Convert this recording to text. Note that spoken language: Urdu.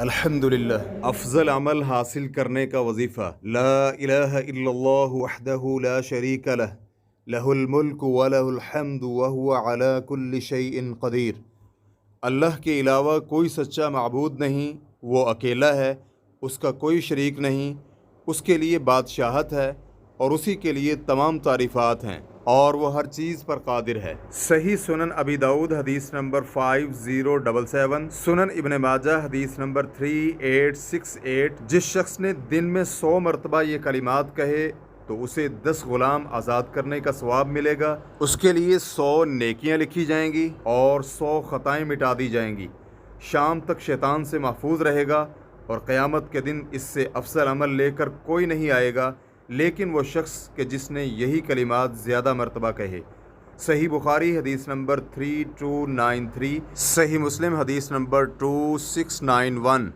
الحمدللہ، افضل عمل حاصل کرنے کا وظیفہ لا الہ الا اللہ وحدہ لا شریک لہ لہ الملک ولہ الحمد وہو علی کل شیء قدیر۔ اللہ کے علاوہ کوئی سچا معبود نہیں، وہ اکیلا ہے، اس کا کوئی شریک نہیں، اس کے لیے بادشاہت ہے اور اسی کے لیے تمام تعریفات ہیں اور وہ ہر چیز پر قادر ہے۔ صحیح سنن ابی داؤد حدیث نمبر 5077، سنن ابن ماجہ حدیث نمبر 3868۔ جس شخص نے دن میں 100 مرتبہ یہ کلمات کہے تو اسے 10 غلام آزاد کرنے کا ثواب ملے گا، اس کے لیے 100 نیکیاں لکھی جائیں گی اور 100 خطائیں مٹا دی جائیں گی۔ شام تک شیطان سے محفوظ رہے گا اور قیامت کے دن اس سے افضل عمل لے کر کوئی نہیں آئے گا لیکن وہ شخص کہ جس نے یہی کلمات زیادہ مرتبہ کہے۔ صحیح بخاری حدیث نمبر 3293، صحیح مسلم حدیث نمبر 2691۔